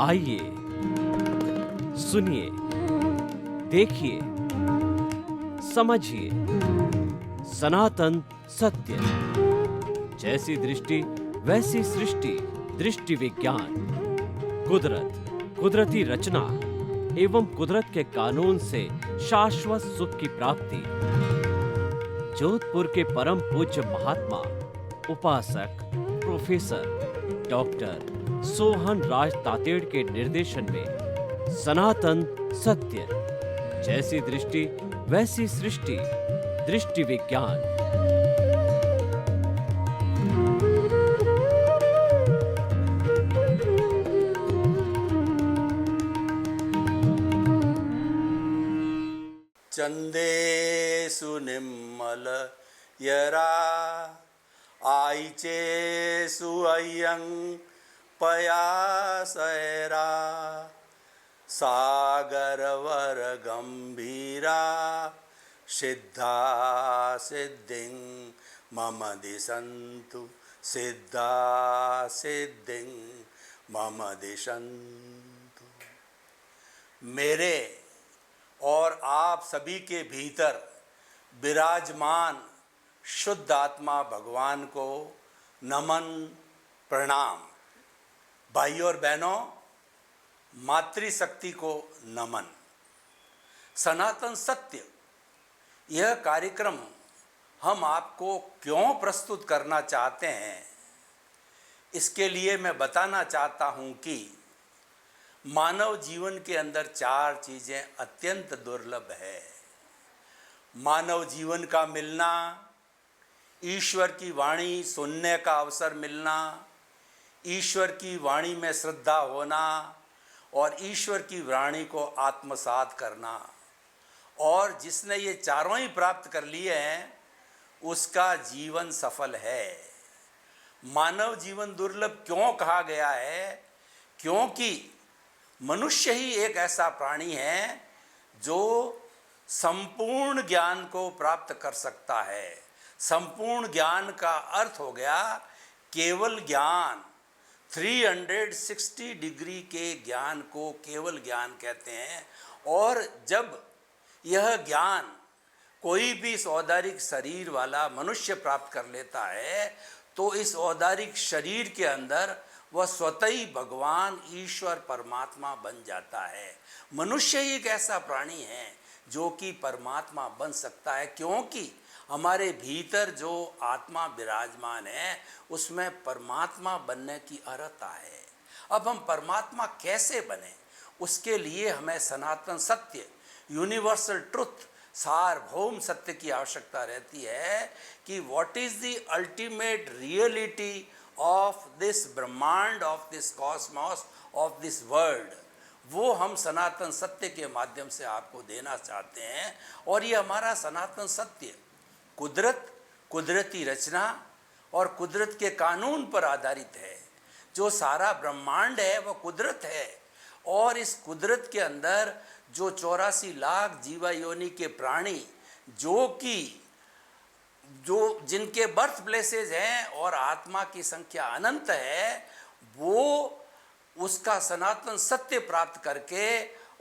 आइए, सुनिए, देखिए, समझिए सनातन सत्य। जैसी दृष्टि वैसी सृष्टि, दृष्टि विज्ञान। कुदरत, कुदरती रचना एवं कुदरत के कानून से शाश्वत सुख की प्राप्ति। जोधपुर के परम पूज्य महात्मा उपासक प्रोफेसर डॉक्टर सोहन राज तातेड़ के निर्देशन में सनातन सत्य। जैसी दृष्टि वैसी सृष्टि, दृष्टि विज्ञान। चंदेषु निम्मल यरा आईचेषु अय्यं पयासैरा सागरवर गंभीरा सिद्धा सिद्धिं मम दिशन्तु सिद्धा सिद्धिं मम दिशन्तु। मेरे और आप सभी के भीतर विराजमान शुद्ध आत्मा भगवान को नमन प्रणाम। भाइयों और बहनों, मातृशक्ति को नमन। सनातन सत्य यह कार्यक्रम हम आपको क्यों प्रस्तुत करना चाहते हैं, इसके लिए मैं बताना चाहता हूं कि मानव जीवन के अंदर चार चीज़ें अत्यंत दुर्लभ है। मानव जीवन का मिलना, ईश्वर की वाणी सुनने का अवसर मिलना, ईश्वर की वाणी में श्रद्धा होना और ईश्वर की वाणी को आत्मसात करना। और जिसने ये चारों ही प्राप्त कर लिए हैं उसका जीवन सफल है। मानव जीवन दुर्लभ क्यों कहा गया है? क्योंकि मनुष्य ही एक ऐसा प्राणी है जो संपूर्ण ज्ञान को प्राप्त कर सकता है। संपूर्ण ज्ञान का अर्थ हो गया केवल ज्ञान। 360 डिग्री के ज्ञान को केवल ज्ञान कहते हैं। और जब यह ज्ञान कोई भी इस औदारिक शरीर वाला मनुष्य प्राप्त कर लेता है तो इस औदारिक शरीर के अंदर वह स्वतः ही भगवान ईश्वर परमात्मा बन जाता है। मनुष्य ही एक ऐसा प्राणी है जो कि परमात्मा बन सकता है, क्योंकि हमारे भीतर जो आत्मा विराजमान है उसमें परमात्मा बनने की अर्हता है। अब हम परमात्मा कैसे बने, उसके लिए हमें सनातन सत्य, यूनिवर्सल ट्रुथ, सार्वभौम सत्य की आवश्यकता रहती है कि what is the ultimate reality of this ब्रह्मांड, of this cosmos, of this world. वो हम सनातन सत्य के माध्यम से आपको देना चाहते हैं। और ये हमारा सनातन सत्य कुदरत, कुदरती रचना और कुदरत के कानून पर आधारित है। जो सारा ब्रह्मांड है वह कुदरत है। और इस कुदरत के अंदर जो 84 लाख जीवा योनि के प्राणी जो जिनके बर्थ प्लेसेस हैं और आत्मा की संख्या अनंत है, वो उसका सनातन सत्य प्राप्त करके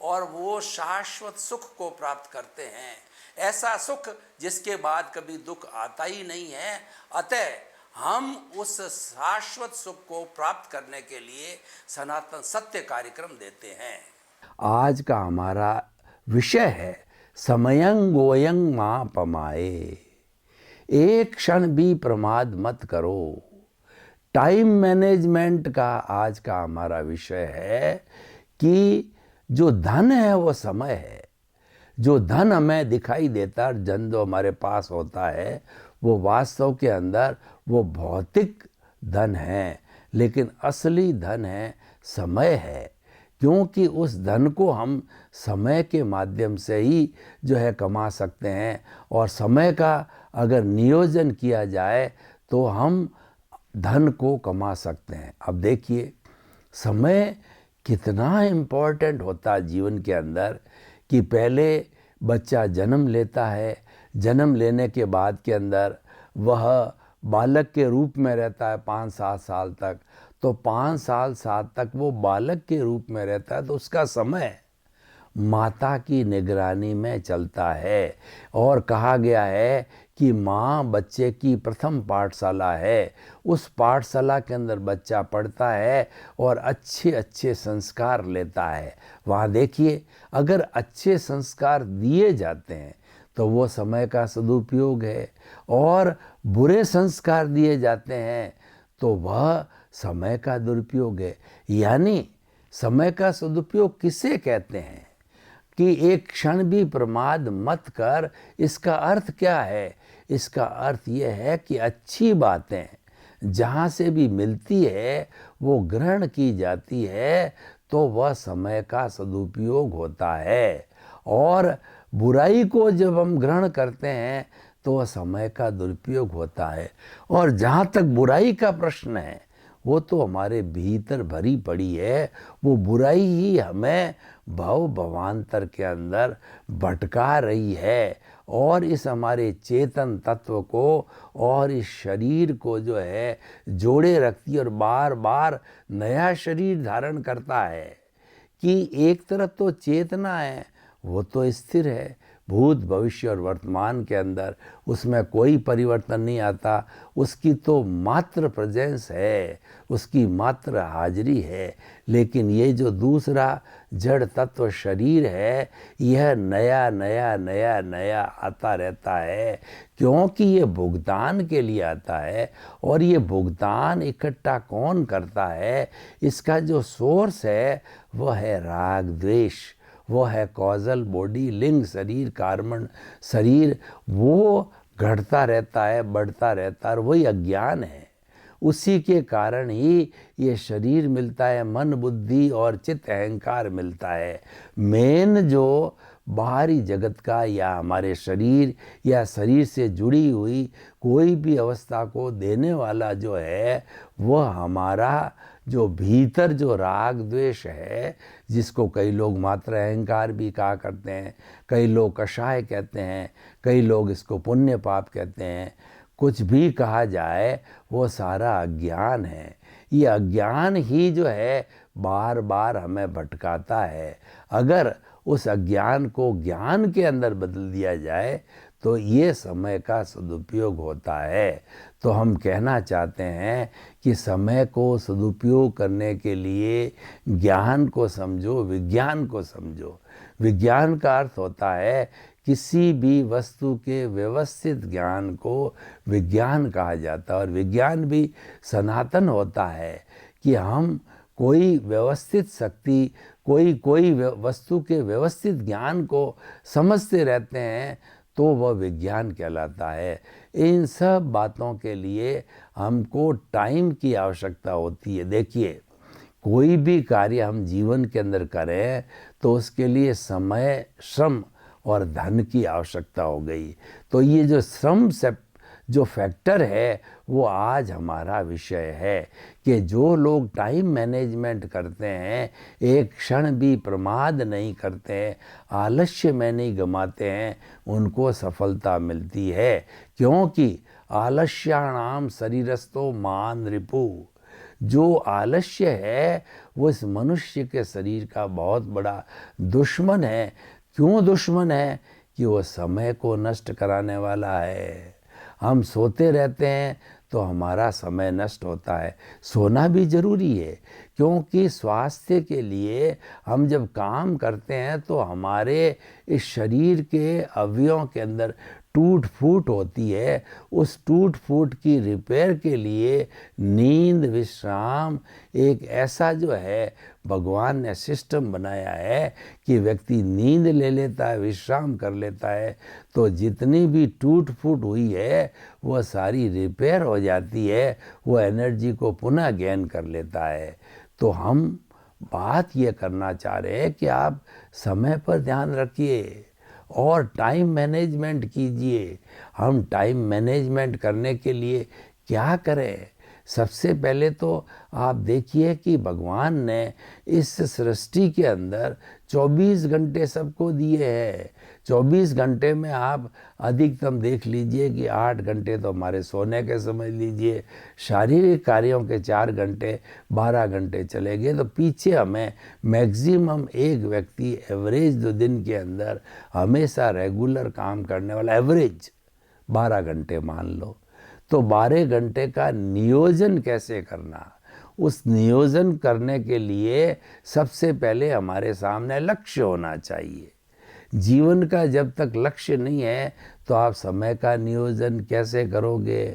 और वो शाश्वत सुख को प्राप्त करते हैं। ऐसा सुख जिसके बाद कभी दुख आता ही नहीं है। अतः हम उस शाश्वत सुख को प्राप्त करने के लिए सनातन सत्य कार्यक्रम देते हैं। आज का हमारा विषय है समयं गोयं मा पमाए। एक क्षण भी प्रमाद मत करो। टाइम मैनेजमेंट का आज का हमारा विषय है कि जो धन है वो समय है। जो धन हमें दिखाई देता है, धन जो हमारे पास होता है, वो वास्तव के अंदर वो भौतिक धन है, लेकिन असली धन है समय है। क्योंकि उस धन को हम समय के माध्यम से ही जो है कमा सकते हैं। और समय का अगर नियोजन किया जाए तो हम धन को कमा सकते हैं। अब देखिए समय कितना इम्पोर्टेंट होता है जीवन के अंदर कि पहले बच्चा जन्म लेता है, जन्म लेने के बाद के अंदर वह बालक के रूप में रहता है 5-7 साल तक, तो 5 साल 7 तक वो बालक के रूप में रहता है, तो उसका समय माता की निगरानी में चलता है। और कहा गया है कि माँ बच्चे की प्रथम पाठशाला है। उस पाठशाला के अंदर बच्चा पढ़ता है और अच्छे अच्छे संस्कार लेता है। वहाँ देखिए, अगर अच्छे संस्कार दिए जाते हैं तो वो समय का सदुपयोग है, और बुरे संस्कार दिए जाते हैं तो वह समय का दुरुपयोग है। यानी समय का सदुपयोग किसे कहते हैं कि एक क्षण भी प्रमाद मत कर। इसका अर्थ क्या है? इसका अर्थ यह है कि अच्छी बातें जहाँ से भी मिलती है वो ग्रहण की जाती है, तो वह समय का सदुपयोग होता है। और बुराई को जब हम ग्रहण करते हैं तो वह समय का दुरुपयोग होता है। और जहाँ तक बुराई का प्रश्न है, वो तो हमारे भीतर भरी पड़ी है। वो बुराई ही हमें भव भवांतर के अंदर भटका रही है, और इस हमारे चेतन तत्व को और इस शरीर को जो है जोड़े रखती है, और बार बार नया शरीर धारण करता है। कि एक तरफ तो चेतना है, वो तो स्थिर है, भूत भविष्य और वर्तमान के अंदर उसमें कोई परिवर्तन नहीं आता। उसकी तो मात्र प्रेजेंस है, उसकी मात्र हाजिरी है। लेकिन ये जो दूसरा जड़ तत्व शरीर है, यह नया नया नया नया आता रहता है, क्योंकि ये भुगतान के लिए आता है। और ये भुगतान इकट्ठा कौन करता है? इसका जो सोर्स है वह है राग द्वेष, वो है कॉजल बॉडी, लिंग शरीर, कार्बन शरीर। वो घटता रहता है, बढ़ता रहता है, और वही अज्ञान है। उसी के कारण ही ये शरीर मिलता है, मन बुद्धि और चित्त अहंकार मिलता है। मेन जो बाहरी जगत का या हमारे शरीर या शरीर से जुड़ी हुई कोई भी अवस्था को देने वाला जो है, वह हमारा जो भीतर जो राग द्वेष है, जिसको कई लोग मात्र अहंकार भी कहा करते हैं, कई लोग कषाय कहते हैं, कई लोग इसको पुण्य पाप कहते हैं। कुछ भी कहा जाए, वो सारा अज्ञान है। ये अज्ञान ही जो है बार बार हमें भटकाता है। अगर उस अज्ञान को ज्ञान के अंदर बदल दिया जाए तो ये समय का सदुपयोग होता है। तो हम कहना चाहते हैं कि समय को सदुपयोग करने के लिए ज्ञान को समझो, विज्ञान को समझो। विज्ञान का अर्थ होता है किसी भी वस्तु के व्यवस्थित ज्ञान को विज्ञान कहा जाता है। और विज्ञान भी सनातन होता है कि हम कोई व्यवस्थित शक्ति, कोई वस्तु के व्यवस्थित ज्ञान को समझते रहते हैं, तो वह विज्ञान कहलाता है। इन सब बातों के लिए हमको टाइम की आवश्यकता होती है। देखिए, कोई भी कार्य हम जीवन के अंदर करें तो उसके लिए समय, श्रम और धन की आवश्यकता हो गई। तो ये जो श्रम से जो फैक्टर है, वो आज हमारा विषय है कि जो लोग टाइम मैनेजमेंट करते हैं, एक क्षण भी प्रमाद नहीं करते हैं, आलस्य में नहीं गमाते हैं, उनको सफलता मिलती है। क्योंकि आलस्याणाम शरीरस्थो मान रिपु। जो आलस्य है वो इस मनुष्य के शरीर का बहुत बड़ा दुश्मन है। क्यों दुश्मन है? कि वो समय को नष्ट कराने वाला है। हम सोते रहते हैं तो हमारा समय नष्ट होता है। सोना भी ज़रूरी है, क्योंकि स्वास्थ्य के लिए हम जब काम करते हैं तो हमारे इस शरीर के अवयवों के अंदर टूट फूट होती है। उस टूट फूट की रिपेयर के लिए नींद, विश्राम एक ऐसा जो है भगवान ने सिस्टम बनाया है कि व्यक्ति नींद ले लेता है, विश्राम कर लेता है, तो जितनी भी टूट फूट हुई है वह सारी रिपेयर हो जाती है, वो एनर्जी को पुनः गेन कर लेता है। तो हम बात ये करना चाह रहे हैं कि आप समय पर ध्यान रखिए और टाइम मैनेजमेंट कीजिए। हम टाइम मैनेजमेंट करने के लिए क्या करें? सबसे पहले तो आप देखिए कि भगवान ने इस सृष्टि के अंदर 24 घंटे सबको दिए हैं। 24 घंटे में आप अधिकतम देख लीजिए कि 8 घंटे तो हमारे सोने के समझ लीजिए, शारीरिक कार्यों के 4 घंटे, 12 घंटे चले गए, तो पीछे हमें मैक्सिमम एक व्यक्ति एवरेज 2 दिन के अंदर हमेशा रेगुलर काम करने वाला एवरेज 12 घंटे मान लो। तो 12 घंटे का नियोजन कैसे करना, उस नियोजन करने के लिए सबसे पहले हमारे सामने लक्ष्य होना चाहिए। जीवन का जब तक लक्ष्य नहीं है तो आप समय का नियोजन कैसे करोगे?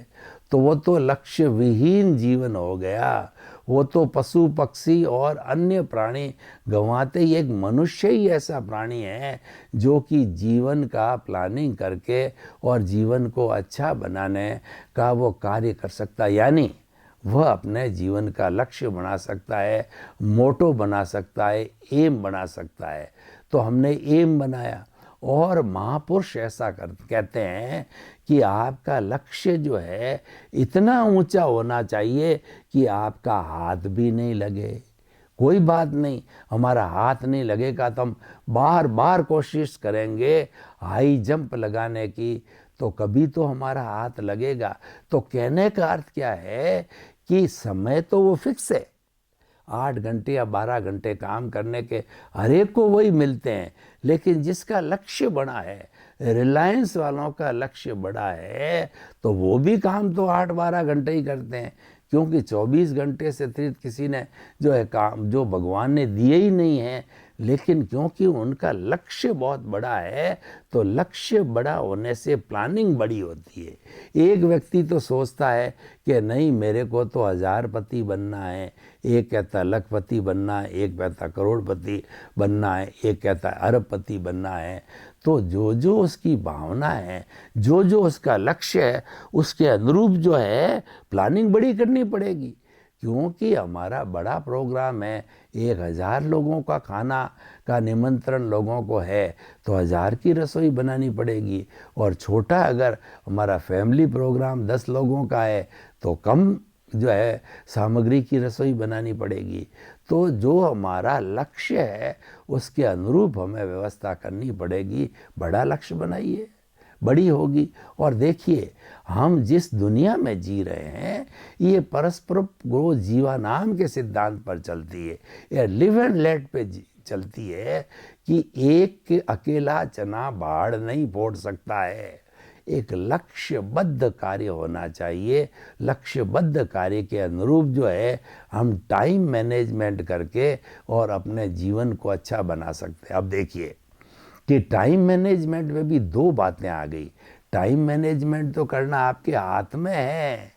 तो वो तो लक्ष्य विहीन जीवन हो गया। वो तो पशु पक्षी और अन्य प्राणी गंवाते ही, एक मनुष्य ही ऐसा प्राणी है जो कि जीवन का प्लानिंग करके और जीवन को अच्छा बनाने का वो कार्य कर सकता है। यानी वह अपने जीवन का लक्ष्य बना सकता है, मोटो बना सकता है, एम बना सकता है। तो हमने एम बनाया, और महापुरुष ऐसा कहते हैं कि आपका लक्ष्य जो है इतना ऊंचा होना चाहिए कि आपका हाथ भी नहीं लगे। कोई बात नहीं, हमारा हाथ नहीं लगेगा तो हम बार बार कोशिश करेंगे हाई जंप लगाने की, तो कभी तो हमारा हाथ लगेगा। तो कहने का अर्थ क्या है कि समय तो वो फिक्स है, 8 घंटे या 12 घंटे काम करने के हर एक को वही मिलते हैं। लेकिन जिसका लक्ष्य बड़ा है, रिलायंस वालों का लक्ष्य बड़ा है, तो वो भी काम तो 8-12 घंटे ही करते हैं, क्योंकि 24 घंटे से अतिरिक्त किसी ने जो है काम जो भगवान ने दिए ही नहीं है। लेकिन क्योंकि उनका लक्ष्य बहुत बड़ा है, तो लक्ष्य बड़ा होने से प्लानिंग बड़ी होती है। एक व्यक्ति तो सोचता है कि नहीं मेरे को तो 1000पति बनना है, एक कहता लखपति बनना है, एक कहता करोड़पति बनना है, एक कहता अरबपति बनना है। तो जो जो उसकी भावना है, जो जो उसका लक्ष्य है, उसके अनुरूप जो है प्लानिंग बड़ी करनी पड़ेगी। क्योंकि हमारा बड़ा प्रोग्राम है, 1000 लोगों का खाना का निमंत्रण लोगों को है, तो 1000 की रसोई बनानी पड़ेगी। और छोटा अगर हमारा फैमिली प्रोग्राम 10 लोगों का है, तो कम जो है सामग्री की रसोई बनानी पड़ेगी। तो जो हमारा लक्ष्य है उसके अनुरूप हमें व्यवस्था करनी पड़ेगी। बड़ा लक्ष्य बनाइए, बड़ी होगी। और देखिए हम जिस दुनिया में जी रहे हैं ये परस्पर ग्रो जीवा नाम के सिद्धांत पर चलती है, ये लिव एंड लेट पे चलती है कि एक अकेला चना बाढ़ नहीं फोड़ सकता है। एक लक्ष्यबद्ध कार्य होना चाहिए। लक्ष्यबद्ध कार्य के अनुरूप जो है हम टाइम मैनेजमेंट करके और अपने जीवन को अच्छा बना सकते हैं। अब देखिए कि टाइम मैनेजमेंट में भी 2 बातें आ गई। टाइम मैनेजमेंट तो करना आपके हाथ में है,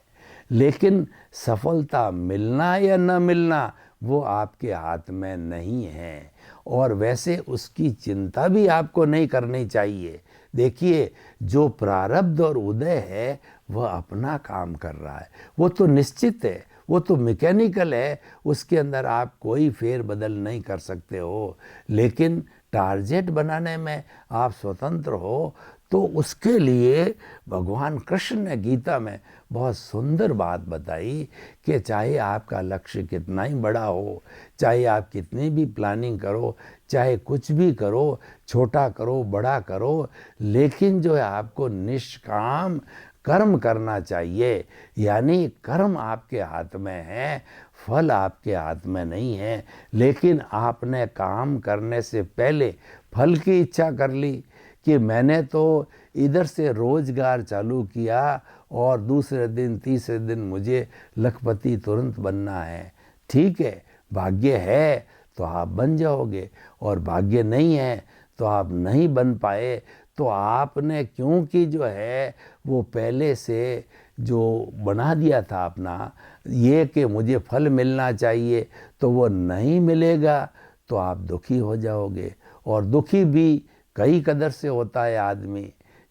लेकिन सफलता मिलना या न मिलना वो आपके हाथ में नहीं है। और वैसे उसकी चिंता भी आपको नहीं करनी चाहिए। देखिए जो प्रारब्ध और उदय है वह अपना काम कर रहा है, वो तो निश्चित है, वो तो मैकेनिकल है, उसके अंदर आप कोई फेर बदल नहीं कर सकते हो। लेकिन टारगेट बनाने में आप स्वतंत्र हो। तो उसके लिए भगवान कृष्ण ने गीता में बहुत सुंदर बात बताई कि चाहे आपका लक्ष्य कितना ही बड़ा हो, चाहे आप कितनी भी प्लानिंग करो, चाहे कुछ भी करो, छोटा करो बड़ा करो, लेकिन जो है आपको निष्काम कर्म करना चाहिए। यानी कर्म आपके हाथ में है, फल आपके हाथ में नहीं है। लेकिन आपने काम करने से पहले फल की इच्छा कर ली कि मैंने तो इधर से रोजगार चालू किया और दूसरे दिन तीसरे दिन मुझे लखपति तुरंत बनना है। ठीक है, भाग्य है तो आप बन जाओगे, और भाग्य नहीं है तो आप नहीं बन पाए। तो आपने क्योंकि जो है वो पहले से जो बना दिया था अपना ये कि मुझे फल मिलना चाहिए, तो वो नहीं मिलेगा तो आप दुखी हो जाओगे। और दुखी भी कई कदर से होता है आदमी,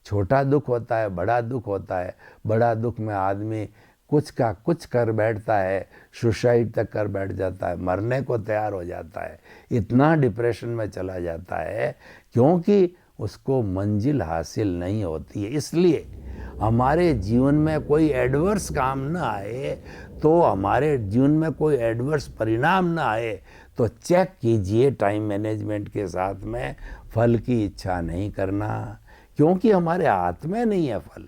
छोटा दुख होता है, बड़ा दुख होता है। बड़ा दुख में आदमी कुछ का कुछ कर बैठता है, सुसाइड तक कर बैठ जाता है, मरने को तैयार हो जाता है, इतना डिप्रेशन में चला जाता है क्योंकि उसको मंजिल हासिल नहीं होती है। इसलिए हमारे जीवन में कोई एडवर्स काम न आए तो हमारे जीवन में कोई एडवर्स परिणाम ना आए, तो चेक कीजिए टाइम मैनेजमेंट के साथ में फल की इच्छा नहीं करना, क्योंकि हमारे हाथ में नहीं है फल।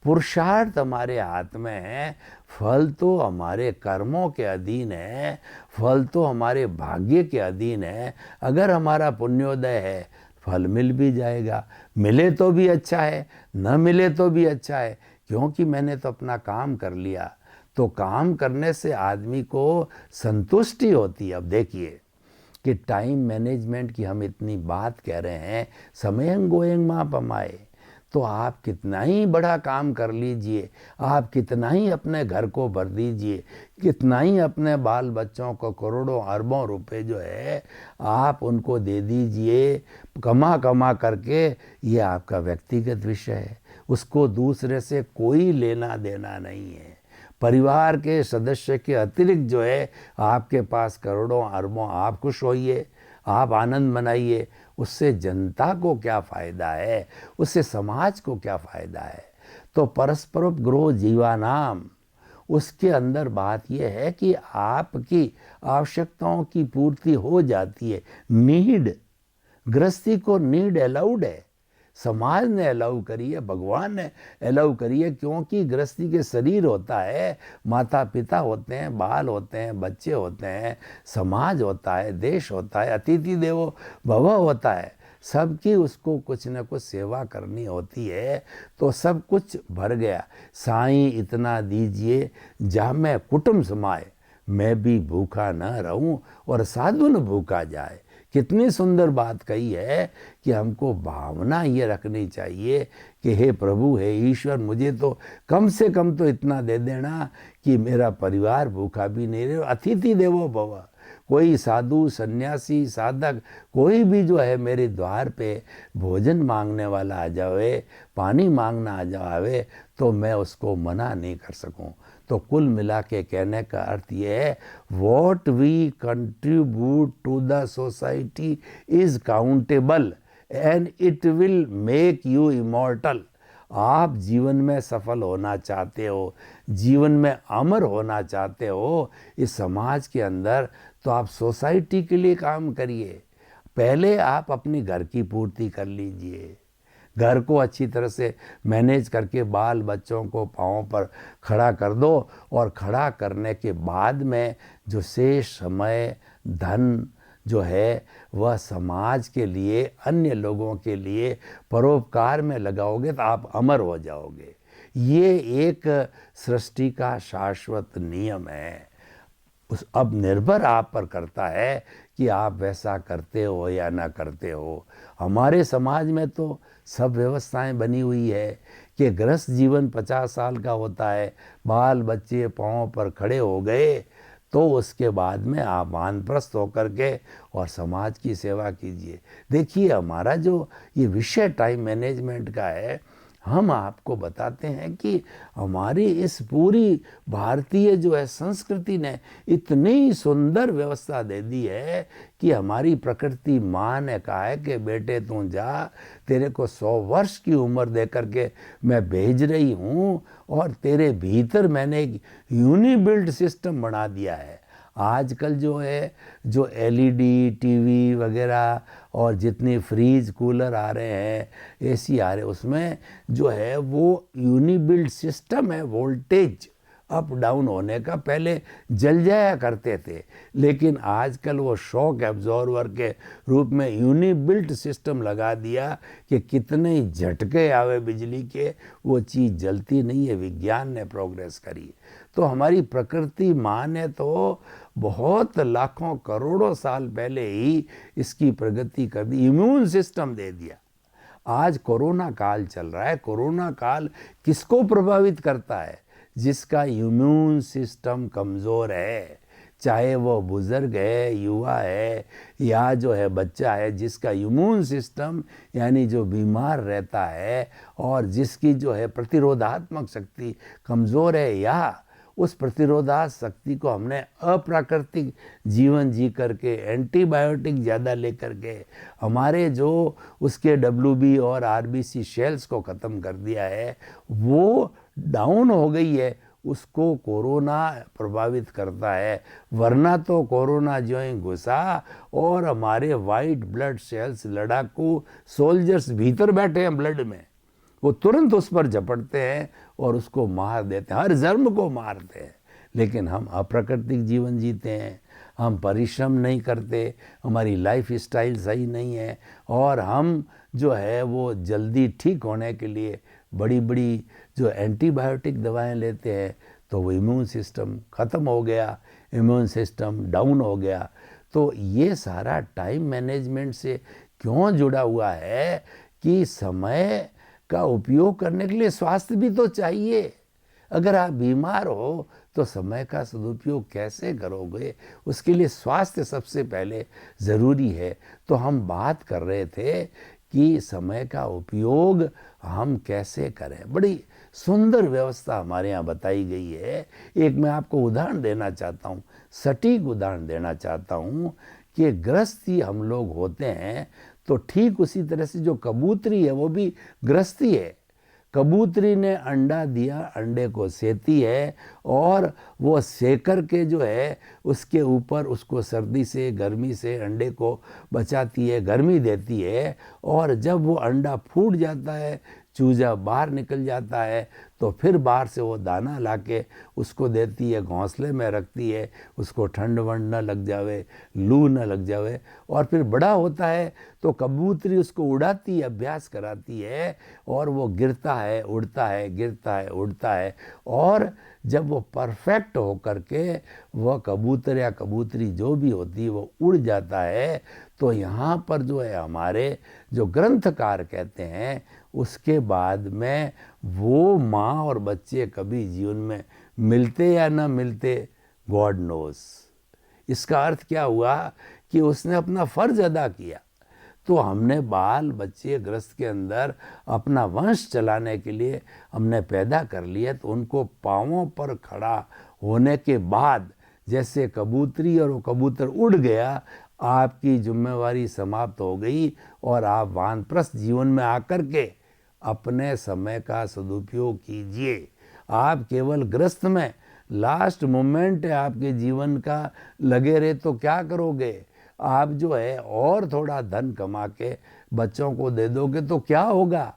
पुरुषार्थ हमारे हाथ में है, फल तो हमारे कर्मों के अधीन है, फल तो हमारे भाग्य के अधीन है। अगर हमारा पुण्योदय है, फल मिल भी जाएगा, मिले तो भी अच्छा है, न मिले तो भी अच्छा है, क्योंकि मैंने तो अपना काम कर लिया। तो काम करने से आदमी को संतुष्टि होती है। अब देखिए कि टाइम मैनेजमेंट की हम इतनी बात कह रहे हैं, समयं गोयं मा पमाए, तो आप कितना ही बड़ा काम कर लीजिए, आप कितना ही अपने घर को भर दीजिए, कितना ही अपने बाल बच्चों को करोड़ों अरबों रुपए जो है आप उनको दे दीजिए कमा कमा करके, ये आपका व्यक्तिगत विषय है, उसको दूसरे से कोई लेना देना नहीं है। परिवार के सदस्य के अतिरिक्त जो है आपके पास करोड़ों अरबों, आप खुश होइए, आप आनंद मनाइए, उससे जनता को क्या फ़ायदा है, उससे समाज को क्या फ़ायदा है। तो परस्परोपग्रो जीवानाम, उसके अंदर बात यह है कि आपकी आवश्यकताओं की पूर्ति हो जाती है। नीड, गृहस्थी को नीड अलाउड है, समाज ने अलाउ करी है, भगवान ने अलाउ करी है, क्योंकि गृहस्थी के शरीर होता है, माता पिता होते हैं, बाल होते हैं, बच्चे होते हैं, समाज होता है, देश होता है, अतिथि देवो भव होता है, सबकी उसको कुछ न कुछ सेवा करनी होती है। तो सब कुछ भर गया। साईं इतना दीजिए जा मैं कुटुंब समाए, मैं भी भूखा न रहूं और साधु न भूखा जाए। कितनी सुंदर बात कही है कि हमको भावना ये रखनी चाहिए कि हे प्रभु, हे ईश्वर, मुझे तो कम से कम तो इतना दे देना कि मेरा परिवार भूखा भी नहीं रहे। अतिथि देवो भव, कोई साधु सन्यासी साधक कोई भी जो है मेरे द्वार पे भोजन मांगने वाला आ जावे, पानी मांगना आ जावे, तो मैं उसको मना नहीं कर सकूं। तो कुल मिला के कहने का अर्थ ये है, what we contribute to the society is countable and it will make you immortal. आप जीवन में सफल होना चाहते हो, जीवन में अमर होना चाहते हो इस समाज के अंदर, तो आप सोसाइटी के लिए काम करिए। पहले आप अपनी घर की पूर्ति कर लीजिए, घर को अच्छी तरह से मैनेज करके बाल बच्चों को पाँव पर खड़ा कर दो, और खड़ा करने के बाद में जो शेष समय धन जो है वह समाज के लिए, अन्य लोगों के लिए परोपकार में लगाओगे तो आप अमर हो जाओगे। ये एक सृष्टि का शाश्वत नियम है। अब निर्भर आप पर करता है कि आप वैसा करते हो या ना करते हो। हमारे समाज में तो सब व्यवस्थाएं बनी हुई है कि गृहस्थ जीवन 50 साल का होता है, बाल बच्चे पाँव पर खड़े हो गए तो उसके बाद में आप वानप्रस्थ होकर के और समाज की सेवा कीजिए। देखिए हमारा जो ये विषय टाइम मैनेजमेंट का है, हम आपको बताते हैं कि हमारी इस पूरी भारतीय जो है संस्कृति ने इतनी सुंदर व्यवस्था दे दी है कि हमारी प्रकृति माँ ने कहा है कि बेटे तू जा, तेरे को 100 वर्ष की उम्र दे करके मैं भेज रही हूँ, और तेरे भीतर मैंने एक यूनिबिल्ट सिस्टम बना दिया है। आजकल जो है जो एलईडी टीवी वगैरह और जितनी फ्रीज कूलर आ रहे हैं, एसी आ रहे हैं, उसमें जो है वो यूनिबिल्ट सिस्टम है, वोल्टेज अप डाउन होने का। पहले जल जाया करते थे, लेकिन आजकल वो शॉक एब्जॉर्वर के रूप में यूनिबिल्ट सिस्टम लगा दिया कि कितने ही झटके आवे बिजली के, वो चीज़ जलती नहीं है। विज्ञान ने प्रोग्रेस करी। तो हमारी प्रकृति माँ ने तो बहुत लाखों करोड़ों साल पहले ही इसकी प्रगति कर दी, इम्यून सिस्टम दे दिया। आज कोरोना काल चल रहा है। कोरोना काल किसको प्रभावित करता है? जिसका इम्यून सिस्टम कमज़ोर है, चाहे वो बुज़ुर्ग है, युवा है, या जो है बच्चा है, जिसका इम्यून सिस्टम यानी जो बीमार रहता है और जिसकी जो है प्रतिरोधात्मक शक्ति कमज़ोर है, या उस प्रतिरोधात्मक शक्ति को हमने अप्राकृतिक जीवन जी करके एंटीबायोटिक ज़्यादा लेकर के हमारे जो उसके WB और RBC सेल्स को ख़त्म कर दिया है, वो डाउन हो गई है, उसको कोरोना प्रभावित करता है, वरना तो कोरोना जो ही घुसा और हमारे वाइट ब्लड सेल्स, लड़ाकू सोल्जर्स भीतर बैठे हैं ब्लड में, वो तुरंत उस पर झपटते हैं और उसको मार देते हैं, हर जर्म को मारते हैं। लेकिन हम अप्राकृतिक जीवन जीते हैं, हम परिश्रम नहीं करते, हमारी लाइफ स्टाइल सही नहीं है, और हम जो है वो जल्दी ठीक होने के लिए बड़ी बड़ी जो एंटीबायोटिक दवाएं लेते हैं, तो वो इम्यून सिस्टम ख़त्म हो गया, इम्यून सिस्टम डाउन हो गया। तो ये सारा टाइम मैनेजमेंट से क्यों जुड़ा हुआ है कि समय का उपयोग करने के लिए स्वास्थ्य भी तो चाहिए। अगर आप बीमार हो तो समय का सदुपयोग कैसे करोगे? उसके लिए स्वास्थ्य सबसे पहले ज़रूरी है। तो हम बात कर रहे थे कि समय का उपयोग हम कैसे करें। बड़ी सुंदर व्यवस्था हमारे यहाँ बताई गई है। एक मैं आपको उदाहरण देना चाहता हूँ, सटीक उदाहरण देना चाहता हूँ कि गृहस्थी हम लोग होते हैं तो ठीक उसी तरह से जो कबूतरी है वो भी गृहस्थी है। कबूतरी ने अंडा दिया, अंडे को सेती है और वो सेकर के जो है उसके ऊपर उसको सर्दी से, गर्मी से अंडे को बचाती है, गर्मी देती है। और जब वो अंडा फूट जाता है, चूजा बाहर निकल जाता है, तो फिर बाहर से वो दाना लाके उसको देती है, घोंसले में रखती है, उसको ठंड वंड न लग जावे, लू न लग जावे। और फिर बड़ा होता है तो कबूतरी उसको उड़ाती है, अभ्यास कराती है, और वो गिरता है, उड़ता है, गिरता है, उड़ता है। और जब वो परफेक्ट हो करके वह कबूतर या कबूतरी जो भी होती है वो उड़ जाता है, तो यहाँ पर जो है हमारे जो ग्रंथकार कहते हैं, उसके बाद में वो माँ और बच्चे कभी जीवन में मिलते या ना मिलते, गॉड नोस। इसका अर्थ क्या हुआ कि उसने अपना फर्ज अदा किया। तो हमने बाल बच्चे गृहस्थ के अंदर अपना वंश चलाने के लिए हमने पैदा कर लिया, तो उनको पाँवों पर खड़ा होने के बाद जैसे कबूतरी और वो कबूतर उड़ गया, आपकी जिम्मेवारी समाप्त हो गई और आप वानप्रस्थ जीवन में आकर के अपने समय का सदुपयोग कीजिए। आप केवल गृहस्थ में लास्ट मोमेंट है आपके जीवन का, लगे रहे तो क्या करोगे? आप जो है और थोड़ा धन कमा के बच्चों को दे दोगे तो क्या होगा?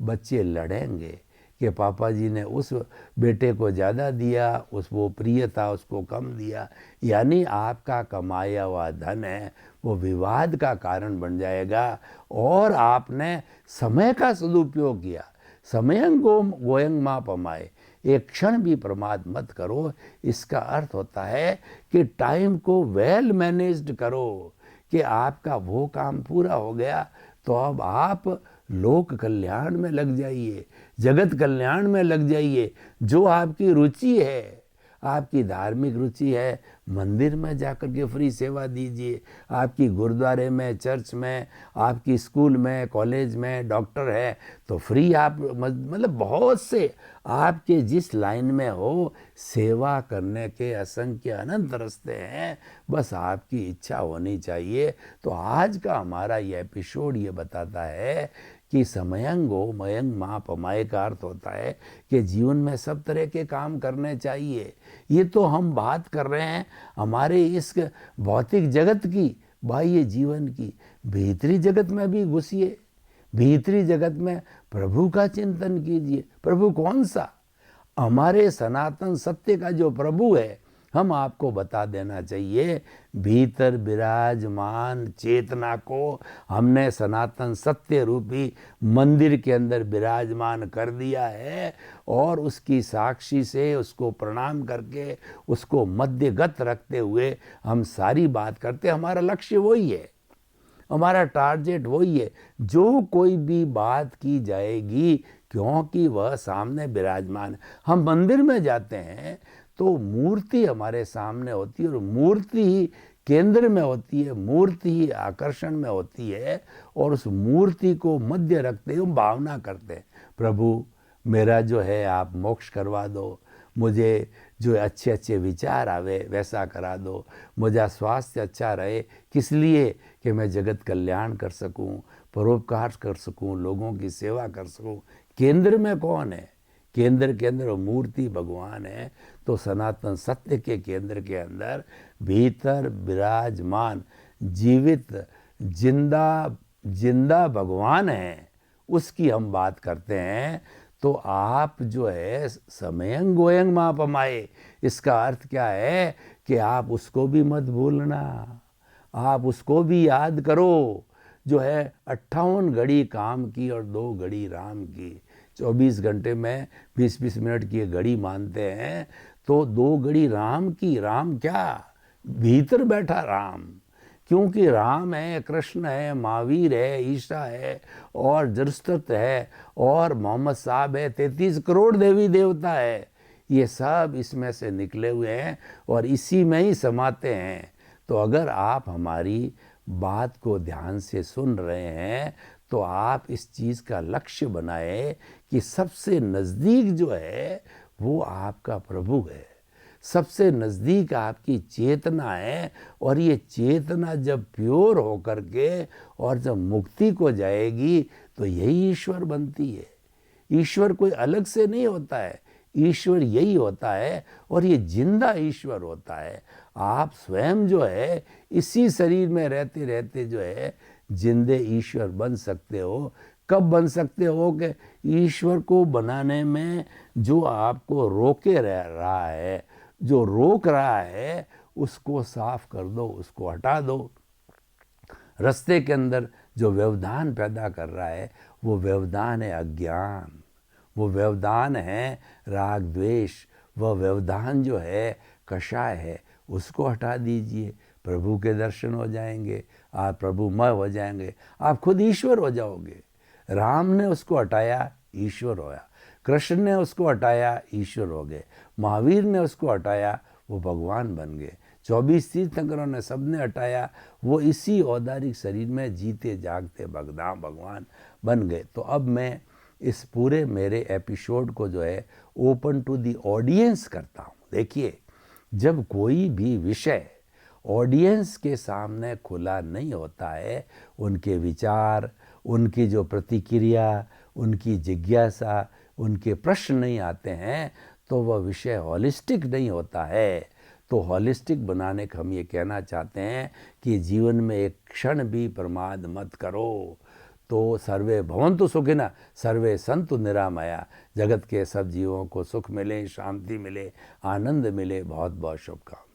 बच्चे लड़ेंगे कि पापा जी ने उस बेटे को ज़्यादा दिया, वो प्रिय था उसको कम दिया। यानी आपका कमाया हुआ धन है वो विवाद का कारण बन जाएगा। और आपने समय का सदुपयोग किया। समयं गोयं मा पमाए, एक क्षण भी प्रमाद मत करो। इसका अर्थ होता है कि टाइम को वेल मैनेज्ड करो, कि आपका वो काम पूरा हो गया तो अब आप लोक कल्याण में लग जाइए, जगत कल्याण में लग जाइए। जो आपकी रुचि है, आपकी धार्मिक रुचि है, मंदिर में जाकर के फ्री सेवा दीजिए। आपकी गुरुद्वारे में, चर्च में, आपकी स्कूल में, कॉलेज में डॉक्टर है तो फ्री आप, मतलब बहुत से आपके जिस लाइन में हो सेवा करने के असंख्य अनंत रास्ते हैं, बस आपकी इच्छा होनी चाहिए। तो आज का हमारा ये एपिसोड ये बताता है कि समयं गोमयं मा पमाए का अर्थ होता है कि जीवन में सब तरह के काम करने चाहिए। ये तो हम बात कर रहे हैं हमारे इस भौतिक जगत की, बाह्य जीवन की। भीतरी जगत में भी घुसिए, भीतरी जगत में प्रभु का चिंतन कीजिए। प्रभु कौन सा? हमारे सनातन सत्य का जो प्रभु है, हम आपको बता देना चाहिए, भीतर विराजमान चेतना को हमने सनातन सत्य रूपी मंदिर के अंदर विराजमान कर दिया है। और उसकी साक्षी से उसको प्रणाम करके उसको मध्यगत रखते हुए हम सारी बात करते। हमारा लक्ष्य वही है, हमारा टारगेट वही है। जो कोई भी बात की जाएगी क्योंकि वह सामने विराजमान। हम मंदिर में जाते हैं तो मूर्ति हमारे सामने होती है और मूर्ति ही केंद्र में होती है, मूर्ति ही आकर्षण में होती है। और उस मूर्ति को मध्य रखते हुए भावना करते हैं, प्रभु मेरा जो है आप मोक्ष करवा दो, मुझे जो अच्छे अच्छे विचार आवे वैसा करा दो, मुझा स्वास्थ्य अच्छा रहे, किस लिए कि मैं जगत कल्याण कर सकूं, परोपकार कर सकूं, लोगों की सेवा कर सकूं। केंद्र में कौन है? केंद्र के अंदर वो मूर्ति भगवान है, तो सनातन सत्य के केंद्र के अंदर भीतर विराजमान जीवित जिंदा भगवान है, उसकी हम बात करते हैं। तो आप जो है समयं गोयं मापमाए, इसका अर्थ क्या है कि आप उसको भी मत भूलना, आप उसको भी याद करो जो है 58 घड़ी काम की और 2 घड़ी राम की। 24 घंटे में 20-20 मिनट की घड़ी मानते हैं, तो 2 घड़ी राम की। राम क्या? भीतर बैठा राम, क्योंकि राम है, कृष्ण है, महावीर है, ईसा है और जरस्तत है और मोहम्मद साहब है, 33 करोड़ देवी देवता है, ये सब इसमें से निकले हुए हैं और इसी में ही समाते हैं। तो अगर आप हमारी बात को ध्यान से सुन रहे हैं तो आप इस चीज़ का लक्ष्य बनाए कि सबसे नज़दीक जो है वो आपका प्रभु है, सबसे नज़दीक आपकी चेतना है। और ये चेतना जब प्योर हो करके और जब मुक्ति को जाएगी तो यही ईश्वर बनती है। ईश्वर कोई अलग से नहीं होता है, ईश्वर यही होता है और ये जिंदा ईश्वर होता है। आप स्वयं जो है इसी शरीर में रहते रहते जो है जिंदे ईश्वर बन सकते हो। कब बन सकते हो कि ईश्वर को बनाने में जो आपको रोके रह रहा है, जो रोक रहा है, उसको साफ कर दो, उसको हटा दो। रास्ते के अंदर जो व्यवधान पैदा कर रहा है वो व्यवधान है अज्ञान, वो व्यवधान है राग द्वेष, वह व्यवधान जो है कषाय है, उसको हटा दीजिए। प्रभु के दर्शन हो जाएंगे, आप प्रभुमय हो जाएंगे, आप खुद ईश्वर हो जाओगे। राम ने उसको हटाया, ईश्वर होया। कृष्ण ने उसको हटाया, ईश्वर हो गए। महावीर ने उसको हटाया, वो भगवान बन गए। 24 तीर्थंकरों ने सबने हटाया, वो इसी औदारिक शरीर में जीते जागते भगधाम भगवान बन गए। तो अब मैं इस पूरे मेरे एपिसोड को जो है ओपन टू दी ऑडियंस करता हूँ। देखिए, जब कोई भी विषय ऑडियंस के सामने खुला नहीं होता है, उनके विचार, उनकी जो प्रतिक्रिया, उनकी जिज्ञासा, उनके प्रश्न नहीं आते हैं, तो वह विषय हॉलिस्टिक नहीं होता है। तो हॉलिस्टिक बनाने का हम ये कहना चाहते हैं कि जीवन में एक क्षण भी प्रमाद मत करो। तो सर्वे भवन्तु सुखिनः, सर्वे सन्तु निरामया, जगत के सब जीवों को सुख मिले, शांति मिले, आनंद मिले। बहुत बहुत शुभकामनाएं।